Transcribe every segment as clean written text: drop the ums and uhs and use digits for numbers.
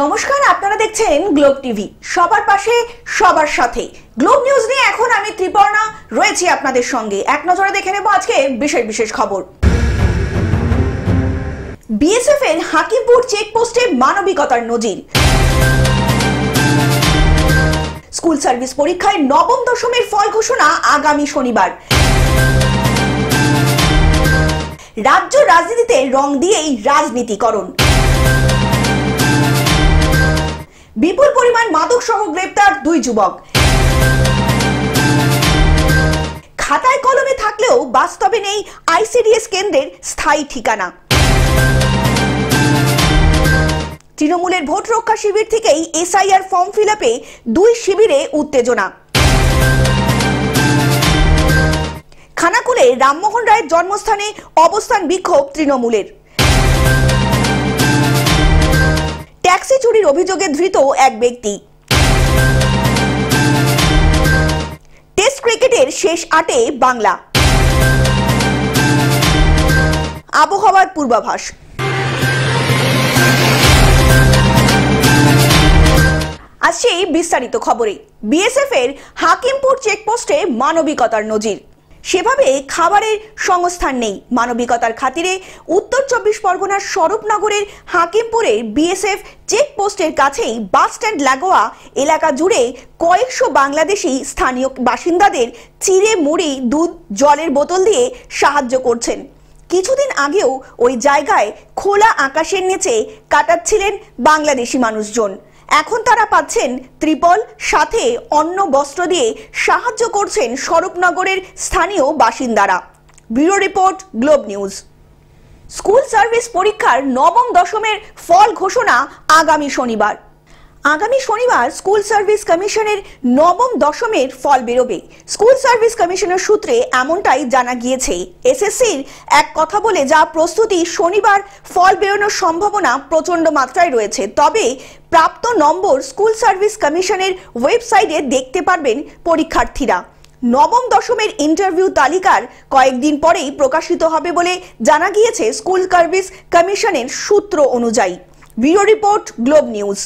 নমস্কার, আপনারা দেখছেন গ্লোব টিভি। সবার পাশে সবার সাথে গ্লোব নিউজ নিয়ে এখন আমি ত্রিপর্ণা রয়েছি আপনাদের সঙ্গে। এক নজরে দেখে নেব আজকে বিশেষ বিশেষ খবর। বিএসএফ এর হাকিমপুর চেকপোস্টে মানবিকতার নজির। স্কুল সার্ভিস পরীক্ষায় নবম দশমের ফল ঘোষণা আগামী শনিবার। রাজ্য রাজনীতিতে রং দিয়েই রাজনীতিকরণ। বিপুল পরিমাণ মাদক সহ গ্রেপ্তার দুই যুবক। খাতায় কলমে থাকলেও বাস্তবে নেই আইসিডিএস কেন্দ্রের স্থায়ী ঠিকানা। তৃণমূলের ভোট রক্ষা শিবির থেকেই এসআইআর ফর্ম ফিল আপে দুই শিবিরে উত্তেজনা। খানাকুলে রামমোহন রায়ের জন্মস্থানে অবস্থান বিক্ষোভ তৃণমূলের। ট্যাক্সি চুরির অভিযোগে ধৃত এক ব্যক্তি। টেস্ট ক্রিকেটের শেষ 8-এ বাংলা। আবহাওয়ার পূর্বাভাস। আসছে বিস্তারিত খবরে। বিএসএফ এর হাকিমপুর চেকপোস্টে মানবিকতার নজির। সেভাবে খাবারের সংস্থান নেই। মানবিকতার খাতিরে উত্তর 24 পরগনার স্বরূপনগরের হাকিমপুরের বিএসএফ চেকপোস্টের কাছেই বাস স্ট্যান্ড লাগোয়া এলাকা জুড়ে কয়েকশো বাংলাদেশি স্থানীয় বাসিন্দাদের চিড়ে, মুড়ি, দুধ, জলের বোতল দিয়ে সাহায্য করছেন। কিছুদিন আগেও ওই জায়গায় খোলা আকাশের নিচে কাটাচ্ছিলেন বাংলাদেশি মানুষজন। এখন তারা পাচ্ছেন ত্রিপল, সাথে অন্ন বস্ত্র দিয়ে সাহায্য করছেন স্বরূপনগরের স্থানীয় বাসিন্দারা। Bureau report, globe news. School service পরীক্ষার নবম দশমের ফল ঘোষণা আগামী শনিবার। আগামী শনিবার স্কুল সার্ভিস কমিশনের নবম দশমের ফল বেরোবে। স্কুল সার্ভিস কমিশনের সূত্রে এমনটাই জানা গিয়েছে। এসএসসির এক কথা বলে যা প্রস্তুতি, শনিবার ফল বেরোনোর সম্ভাবনা প্রচন্ড মাত্রায় রয়েছে। তবে প্রাপ্ত নম্বর স্কুল সার্ভিস কমিশনের ওয়েবসাইটে দেখতে পারবেন পরীক্ষার্থীরা। নবম দশমের ইন্টারভিউ তালিকার কয়েকদিন পরেই প্রকাশিত হবে বলে জানা গিয়েছে স্কুল সার্ভিস কমিশনের সূত্র অনুযায়ী। Bureau report, globe news.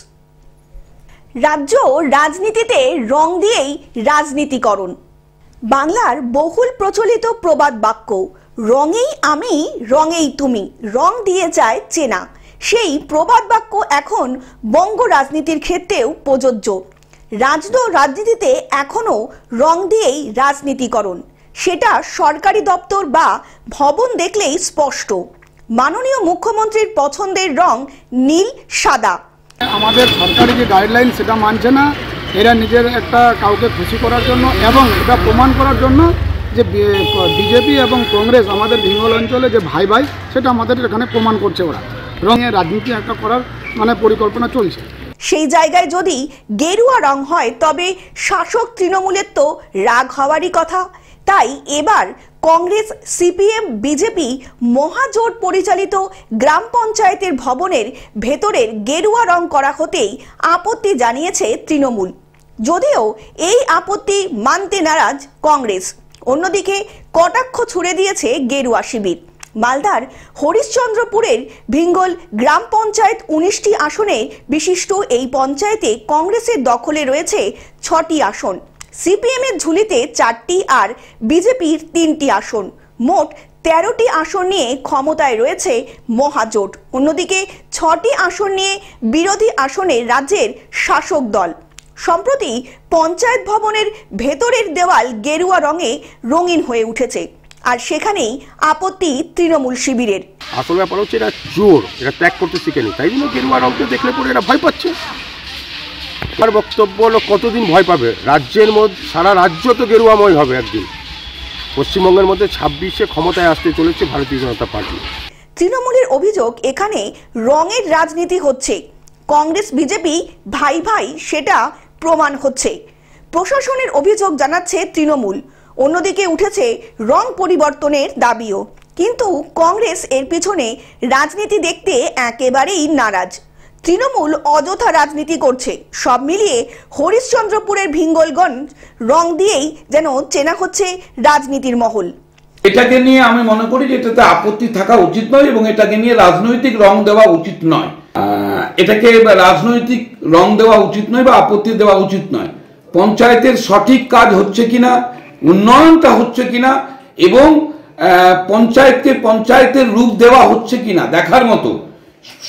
রাজ্য রাজনীতিতে রং দিয়েই রাজনীতিকরণ। বাংলার বহুল প্রচলিত প্রবাদ বাক্য রঙেই আমি রঙেই তুমি, রং দিয়ে যায় চেনা, সেই প্রবাদ বাক্য এখন বঙ্গ রাজনীতির ক্ষেত্রেও প্রযোজ্য। রাজনীতিতে এখনো রং দিয়েই রাজনীতিকরণ। সেটা সরকারি দপ্তর বা ভবন দেখলেই স্পষ্ট। মাননীয় মুখ্যমন্ত্রীর পছন্দের রং নীল, সাদা। আমাদের সরকারি যে গাইডলাইন সেটা মানছে না। এরা নিজের একটা কাউকে খুশি করার জন্য এবং এটা প্রমাণ করার জন্য যে বিজেপি এবং কংগ্রেস আমাদের বেঙ্গল অঞ্চলে যে ভাই ভাই, সেটা আমাদের এখানে প্রমাণ করছে। ওরা রঙে রাজনীতি একটা করার পরিকল্পনা চলছে। সেই জায়গায় যদি গেরুয়া রং হয় তবে শাসক তৃণমূলের তো রাগ হওয়ারই কথা। তাই এবার কংগ্রেস, সিপিএম, বিজেপি মহাজোট পরিচালিত গ্রাম পঞ্চায়েতের ভবনের ভেতরের গেরুয়া রং করা হতেই আপত্তি জানিয়েছে তৃণমূল। যদিও এই আপত্তি মানতে নারাজ কংগ্রেস। অন্যদিকে কটাক্ষ ছুড়ে দিয়েছে গেরুয়া শিবির। মালদার হরিশ্চন্দ্রপুরের ভিঙ্গল গ্রাম পঞ্চায়েত 19টি আসনে বিশিষ্ট এই পঞ্চায়েতে কংগ্রেসের দখলে রয়েছে 6টি আসন। সিপিএম এর ঝুলিতে 4টি আর বিজেপির 3টি আসন। মোট 13টি আসন নিয়ে ক্ষমতায় রয়েছে মহাজোট। অন্যদিকে 6টি আসন নিয়ে বিরোধী আসনে রাজ্যের শাসক দল। সম্প্রতি পঞ্চায়েত ভবনের ভেতরের দেওয়াল গেরুয়া রঙে রঙিন হয়ে উঠেছে, আর সেখানেই আপত্তি তৃণমূল শিবিরের। আসল ব্যাপার হচ্ছে এটা জোর, এটা ত্যাগ করতে শিখেনি, তাই জন্য গেরুয়া রঙকে দেখলে পরে এরা ভয় পাচ্ছে। আমার বক্তব্য হলো, কতদিন ভয় পাবে? রাজ্যের মধ্যে সারা রাজ্য তো গেরুয়াময় হবে একদিন। পশ্চিমবঙ্গের মধ্যে 26-এ ক্ষমতায় আসতে চলেছে ভারতীয় জনতা পার্টি। তৃণমূলের অভিযোগ এখানে রঙের রাজনীতি হচ্ছে। কংগ্রেস বিজেপি ভাই ভাই, সেটা প্রমাণ হচ্ছে। প্রশাসনের অভিযোগ জানাচ্ছে তৃণমূল। অন্যদিকে উঠেছে রং পরিবর্তনের দাবিও। কিন্তু কংগ্রেস এর পিছনে রাজনীতি দেখতে একেবারেই নারাজ। তৃণমূল অযথা রাজনীতি করছে। সব মিলিয়ে হরিশ্চন্দ্রপুরের ভিঙ্গলগঞ্জ রং দিয়েই যেন চেনা হচ্ছে রাজনীতির মহল। এটাকে নিয়ে আমি মনে করি যে এটাতে আপত্তি থাকা উচিত নয় এবং এটাকে নিয়ে রাজনৈতিক রং দেওয়া উচিত নয়। এটাকে রাজনৈতিক রং দেওয়া উচিত নয় বা আপত্তি দেওয়া উচিত নয়। পঞ্চায়েতের সঠিক কাজ হচ্ছে কিনা, উন্নয়নটা হচ্ছে কিনা এবং পঞ্চায়েতকে পঞ্চায়েতের রূপ দেওয়া হচ্ছে কিনা দেখার মতো,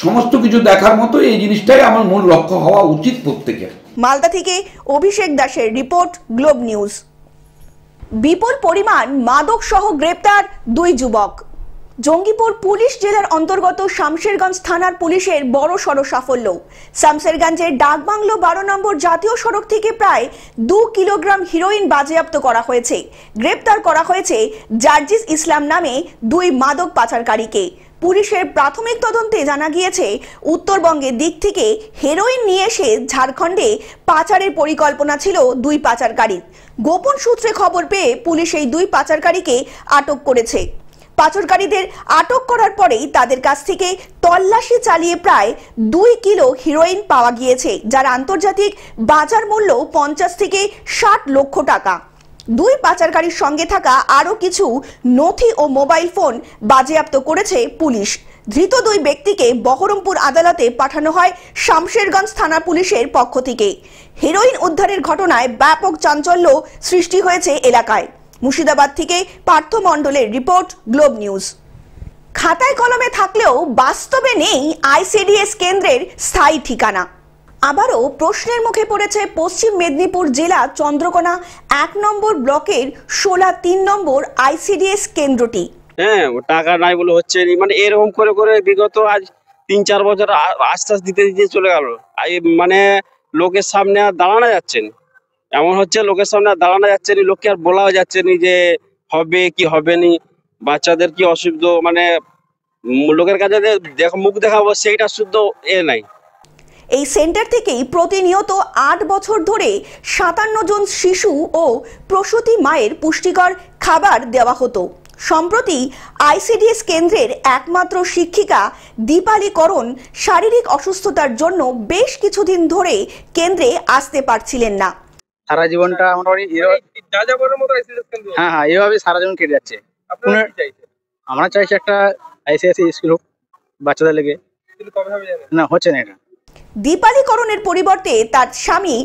সমস্ত কিছু দেখার মতো এই জিনিসটাই আমার মূল লক্ষ্য হওয়া উচিত প্রত্যেকের। মালদা থেকে অভিষেক দাসের রিপোর্ট, গ্লোব নিউজ। বিপুল পরিমাণ মাদক সহ গ্রেপ্তার 2 যুবক। জঙ্গিপুর পুলিশ জেলার অন্তর্গত শামশেরগঞ্জ থানার পুলিশের বড় সড় সাফল্য। শামশেরগঞ্জের ডাকবাংলো 12 নম্বর জাতীয় সড়ক থেকে প্রায় 2 কিলোগ্রাম হিরোইন বাজেয়াপ্ত করা হয়েছে। গ্রেপ্তার করা হয়েছে জার্জিস ইসলাম নামে 2 মাদক পাচারকারীকে। পুলিশের প্রাথমিক তদন্তে জানা গিয়েছে উত্তরবঙ্গের দিক থেকে হেরোইন নিয়ে এসে ঝাড়খণ্ডে পাচারের পরিকল্পনা ছিল 2 পাচারকারীর। গোপন সূত্রে খবর পেয়ে পুলিশ এই 2 পাচারকারীকে আটক করেছে। পাচারকারীদের আটক করার পরেই তাদের কাছ থেকে তল্লাশি চালিয়ে প্রায় 2 কিলো হিরোইন পাওয়া গিয়েছে, যার আন্তর্জাতিক বাজার মূল্য 50 থেকে 60 লক্ষ টাকা। 2 পাচারকারীর সঙ্গে থাকা আরও কিছু নথি ও মোবাইল ফোন বাজেয়াপ্ত করেছে পুলিশ। ধৃত 2 ব্যক্তিকে বহরমপুর আদালতে পাঠানো হয় শামশেরগঞ্জ থানা পুলিশের পক্ষ থেকে। হেরোইন উদ্ধারের ঘটনায় ব্যাপক চাঞ্চল্য সৃষ্টি হয়েছে এলাকায়। মুর্শিদাবাদ থেকে পার্থ মণ্ডলের রিপোর্ট, গ্লোব নিউজ। খাতায় কলমে থাকলেও বাস্তবে নেই আইসিডিএস কেন্দ্রের স্থায়ী ঠিকানা। আবারও প্রশ্নের মুখে পড়েছে পশ্চিম মেদিনীপুর জেলা চন্দ্রকোনা 1 নম্বর ব্লকের 16-3 নম্বর আইসিডিএস কেন্দ্রটি। হ্যাঁ, টাকা নাই বলে হচ্ছে মানে এরকম করে করে বিগত আজ 3-4 বছর আশ্বাস দিতে দিতে চলে গেল। মানে লোকের সামনে আর দাঁড়ানো যাচ্ছে না, এমন হচ্ছে লোকের সামনে আর দাঁড়ানো যাচ্ছে না, লোককে আর বলাও যাচ্ছে না যে হবে কি হবে নি, বাচ্চাদের কি অসুবিধা, মানে লোকের কাছে মুখ দেখাবো সেইটা শুদ্ধ নাই। এই সেন্টার থেকেই প্রতিনিয়ত 8 বছর ধরে 57 জন শিশু ও প্রসূতি মায়ের পুষ্টিকর খাবার দেওয়া হতো। সম্প্রতি আইসিডিএস কেন্দ্রের একমাত্র শিক্ষিকা দীপালি করণ শারীরিক অসুস্থতার জন্য বেশ কিছুদিন ধরে কেন্দ্রে আসতে পারছিলেন না। সারা জীবনটা হ্যাঁ এইভাবে সারা জীবন কেটে যাচ্ছে। আমরা চাইছি একটা আইসিডিএস স্কুল হোক বাচ্চাদের লেগে, না হচ্ছে না এটা। দীপালি করণের পরিবর্তে তার স্বামী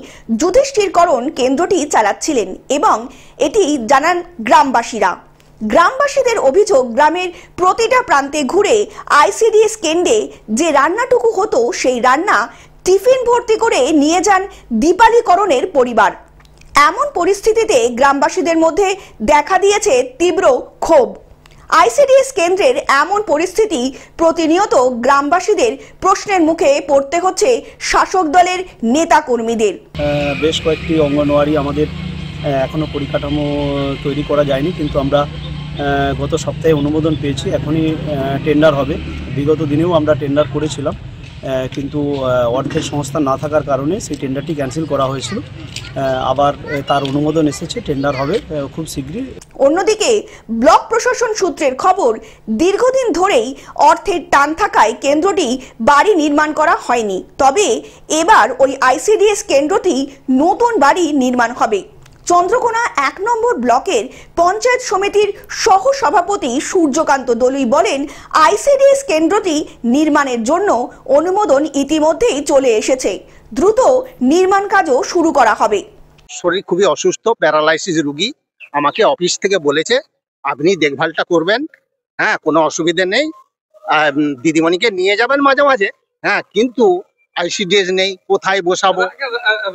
যুধিষ্ঠির করণ কেন্দ্রটি চালাচ্ছিলেন এবং এটি জানান গ্রামবাসীরা। গ্রামবাসীদের অভিযোগ, গ্রামের প্রতিটা প্রান্তে ঘুরে আইসিডিএস কেন্দ্রে যে রান্নাটুকু হতো সেই রান্না টিফিন ভর্তি করে নিয়ে যান দীপালি করণের পরিবার। এমন পরিস্থিতিতে গ্রামবাসীদের মধ্যে দেখা দিয়েছে তীব্র ক্ষোভ। আইসিডিএস কেন্দ্রের এমন পরিস্থিতি প্রতিনিয়ত গ্রামবাসীদের প্রশ্নের মুখে পড়তে হচ্ছে শাসক দলের নেতা কর্মীদের। বেশ কয়েকটি অঙ্গনওয়াড়ি আমাদের এখনো পরিকাঠামো তৈরি করা যায়নি, কিন্তু আমরা গত সপ্তাহে অনুমোদন পেয়েছি, এখনই টেন্ডার হবে। বিগত দিনেও আমরা টেন্ডার করেছিলাম, কিন্তু অর্থের সংস্থান না থাকার কারণে সেই টেন্ডারটি ক্যান্সেল করা হয়েছিল। আবার তার অনুমোদন এসেছে, টেন্ডার হবে খুব শীঘ্রই। অন্যদিকে ব্লক প্রশাসন সূত্রের খবর, দীর্ঘদিন ধরেই অর্থের টান থাকায় কেন্দ্রটি বাড়ি নির্মাণ করা হয়নি। তবে এবার ওই আইসিডিএস কেন্দ্রটি নতুন বাড়ি নির্মাণ হবে। চন্দ্রকোনা 1 নম্বর ব্লকের পঞ্চায়েত সমিতির সহ সভাপতি সূর্যকান্ত দলুই বলেন, আইসিডিএস কেন্দ্রটি নির্মাণের জন্য অনুমোদন ইতিমধ্যেই চলে এসেছে, দ্রুত নির্মাণ কাজও শুরু করা হবে। শরীর খুবই অসুস্থ, প্যারালাইসিস রোগী, আমাকে অফিস থেকে বলেছে আপনি দেখভালটা করবেন, হ্যাঁ কোনো অসুবিধা নেই, দিদিমণিকে নিয়ে যাবেন মাঝে মাঝে, হ্যাঁ কিন্তু আইসিডিএস নেই, কোথায় বসাবো,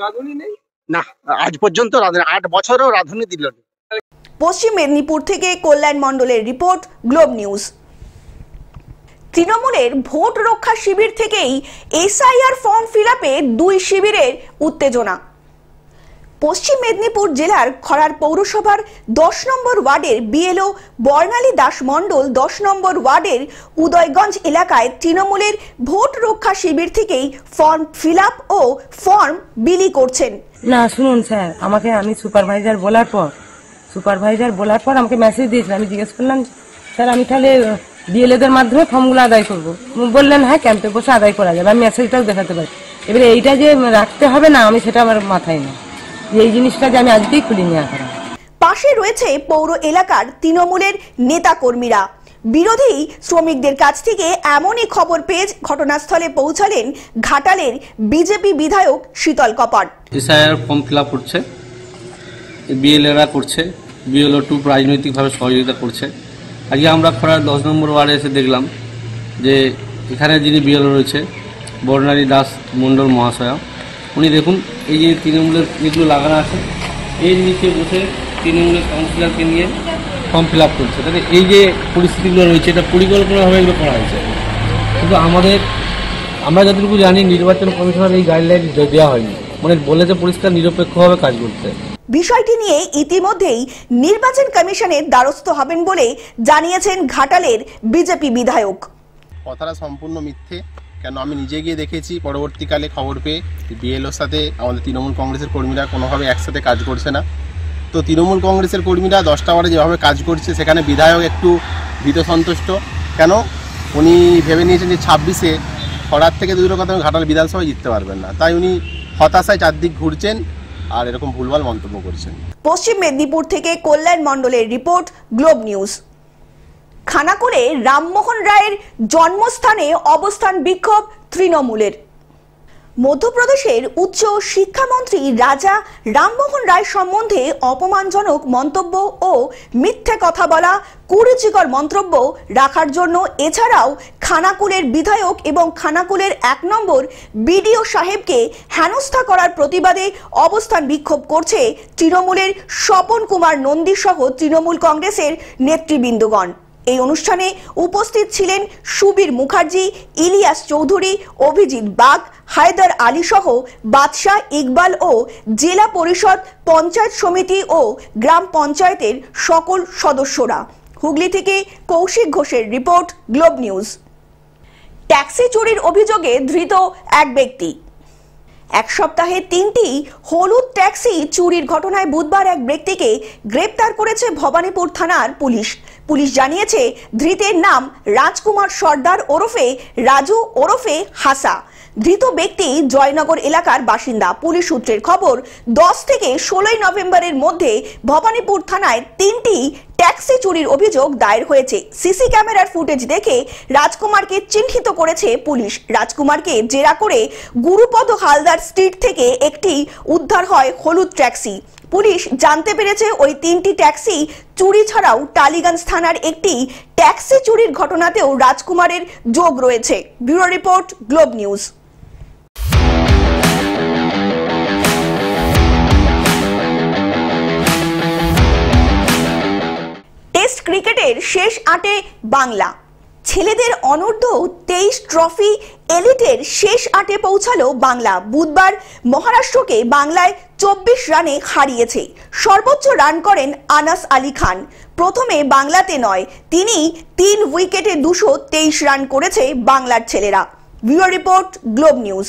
রাঁধুনি নেই না, আজ পর্যন্ত 8 বছরও রাঁধুনি দিল না। পশ্চিম মেদিনীপুর থেকে কল্যাণ মণ্ডলের রিপোর্ট, গ্লোব নিউজ। তৃণমূলের ভোট রক্ষা শিবির থেকেই এসআইআর ফর্ম ফিলআপে 2 শিবিরের উত্তেজনা। পশ্চিম মেদিনীপুর জেলার খড়ার পৌরসভার 10 নম্বর ওয়ার্ডের বিএলও বর্ণালী দাস মণ্ডল 10 নম্বর ওয়ার্ডের উদয়গঞ্জ এলাকায় তৃণমূলের ভোট রক্ষা শিবির থেকেই ফর্ম ফিলআপ ও ফর্ম বিলি করছেন। না শুনুন স্যার, আমি সুপারভাইজার বলার পর আমাকে মেসেজ দিয়েছিলেন। আমি জিজ্ঞেস করলাম স্যার আমি তাহলে বিএলএদের মাধ্যমে ফর্মগুলো আদায় করবো। বললেন হ্যাঁ ক্যাম্পে বসে আদায় করা যাবে, আমি মেসেজটাও দেখাতে পারি। এবারে এইটা যে রাখতে হবে না, আমি সেটা আমার মাথায় না, এই জিনিসটা যে আমি আজকেই খুলি নিয়ে করা। পাশে রয়েছে পৌর এলাকার তৃণমূলের নেতাকর্মীরা। বিরোধী শ্রমিকদের কাছ থেকে এমনই খবর পেয়ে ঘটনাস্থলে পৌঁছালেন ঘাটালের বিজেপি বিধায়ক শীতল কপাট। এসআইআর ফর্ম ফিল আপ করছে, বিএলএরা করছে, বিএলও 2 রাজনৈতিকভাবে সহযোগিতা করছে। আজকে আমরা খোড়ার 10 নম্বর ওয়ার্ডে এসে দেখলাম যে এখানে যিনি বিএলও রয়েছে বর্ণালী দাস মণ্ডল মহাশয়া, উনি দেখুন এই যে তৃণমূলের যেগুলো লাগানো আছে এর নিচে বসে তৃণমূলের কাউন্সিলরকে নিয়ে ফর্ম ফিল আপ করছে। তাহলে এই যে পরিস্থিতিগুলো রয়েছে এটা পরিকল্পনাভাবে এগুলো করা হয়েছে। কিন্তু আমরা যতটুকু জানি নির্বাচন কমিশনের এই গাইডলাইন দেওয়া হয়নি, মানে বলেছে পরিষ্কার নিরপেক্ষভাবে কাজ করতে। বিষয়টি নিয়ে ইতিমধ্যেই নির্বাচন কমিশনের দ্বারস্থ হবেন বলে জানিয়েছেন ঘাটালের বিজেপি বিধায়ক। কথাটা সম্পূর্ণ মিথ্যে, কেন আমি নিজে গিয়ে দেখেছি পরবর্তীকালে খবর পেয়ে বিএলওর সাথে আমাদের তৃণমূল কংগ্রেসের কর্মীরা কোনোভাবে একসাথে কাজ করছে না। তো তৃণমূল কংগ্রেসের কর্মীরা 10টা ওয়ার্ডে যেভাবে কাজ করছে সেখানে বিধায়ক একটু ভীত সন্তুষ্ট। কেন উনি ভেবে নিয়েছেন যে 26-এ খড়ার থেকে দূরের কথা ঘাটাল বিধানসভায় জিততে পারবেন না, তাই উনি হতাশায় চারদিক ঘুরছেন আর এরকম ভুলভাল মন্তব্য করছেন। পশ্চিম মেদিনীপুর থেকে কল্যাণ মণ্ডলের রিপোর্ট, গ্লোব নিউজ। খানাকুলে রামমোহন রায়ের জন্মস্থানে অবস্থান বিক্ষোভ তৃণমূলের। মধ্যপ্রদেশের উচ্চ শিক্ষামন্ত্রী রাজা রামমোহন রায় সম্বন্ধে অপমানজনক মন্তব্য ও মিথ্যে কথা বলা, কুরুচিকর মন্তব্য রাখার জন্য এছাড়াও খানাকুলের বিধায়ক এবং খানাকুলের 1 নম্বর বিডিও সাহেবকে হেনস্থা করার প্রতিবাদে অবস্থান বিক্ষোভ করছে তৃণমূলের স্বপন কুমার নন্দী সহ তৃণমূল কংগ্রেসের নেতৃবৃন্দগণ। এই অনুষ্ঠানে উপস্থিত ছিলেন সুবীর মুখার্জি, ইলিয়াস চৌধুরী, অভিজিৎ বাগ, হায়দার আলী সহ বাদশাহ ইকবাল ও জেলা পরিষদ, পঞ্চায়েত সমিতি ও গ্রাম পঞ্চায়েতের সকল সদস্যরা। হুগলি থেকে কৌশিক ঘোষের রিপোর্ট, গ্লোব নিউজ। ট্যাক্সি চুরির অভিযোগে ধৃত এক ব্যক্তি। 1 সপ্তাহে 3টি হলুদ ট্যাক্সি চুরির ঘটনায় বুধবার এক ব্যক্তিকে গ্রেপ্তার করেছে ভবানীপুর থানার পুলিশ। পুলিশ জানিয়েছে ধৃতের নাম রাজকুমার সর্দার ওরফে রাজু ওরফে হাসা। ধৃত ব্যক্তি জয়নগর এলাকার বাসিন্দা। পুলিশ সূত্রের খবর 10 থেকে 16 নভেম্বরের মধ্যে ভবানীপুর থানায় 3টি ট্যাক্সি চুরির অভিযোগ দায়ের হয়েছে। সিসি ক্যামেরার ফুটেজ দেখে রাজকুমারকে চিহ্নিত করেছে পুলিশ। রাজকুমারকে জেরা করে গুরুপদ হালদার স্ট্রিট থেকে একটি উদ্ধার হয় হলুদ ট্যাক্সি। পুলিশ জানতে পেরেছে ওই 3টি ট্যাক্সি চুরি ছাড়াও টালিগঞ্জ থানার একটি ট্যাক্সি চুরির ঘটনাতেও রাজকুমারের যোগ রয়েছে। Bureau report, globe news. Test ক্রিকেটের শেষ 8-এ বাংলা। ছেলেদের অনূর্ধ্ব 23 ট্রফি এলিটের শেষ 8-এ পৌঁছালো বাংলা। বুধবার মহারাষ্ট্রকে বাংলায় 24 রানে হারিয়েছে। সর্বোচ্চ রান করেন আনাস আলী খান। প্রথমে বাংলাতে নয়, তিনি 3 উইকেটে 223 রান করেছে বাংলার ছেলেরা। Bureau report, globe news.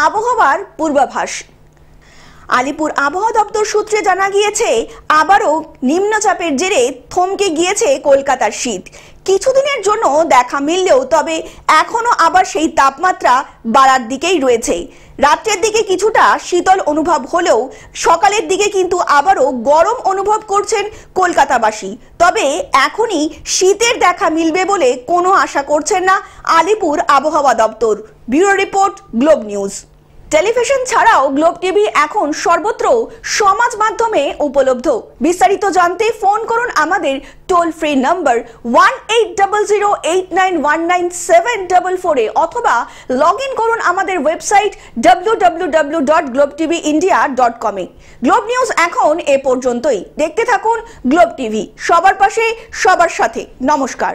আবহাওয়ার পূর্বাভাস। আলিপুর আবহাওয়া দপ্তর সূত্রে জানা গিয়েছে আবারও নিম্নচাপের জেরে থমকে গিয়েছে কলকাতার শীত। কিছুদিনের জন্য দেখা মিললেও তবে এখনো আবার সেই তাপমাত্রা বাড়ার দিকেই রয়েছে। রাত্রের দিকে কিছুটা শীতল অনুভব হলেও সকালের দিকে কিন্তু আবারও গরম অনুভব করছেন কলকাতাবাসী। তবে এখনই শীতের দেখা মিলবে বলে কোনো আশা করছেন না আলিপুর আবহাওয়া দপ্তর। Bureau report, globe news. Television ছাড়াও গ্লোব টিভি এখন সর্বত্র সমাজ মাধ্যমে উপলব্ধ। বিস্তারিত জানতে ফোন করুন আমাদের টোল ফ্রি নম্বর 1800891974 অথবা লগ ইন করুন আমাদের ওয়েবসাইট www.globetvindia.com এ। গ্লোব নিউজ এখন এ পর্যন্তই। দেখতে থাকুন গ্লোব টিভি, সবার পাশে সবার সাথে। নমস্কার।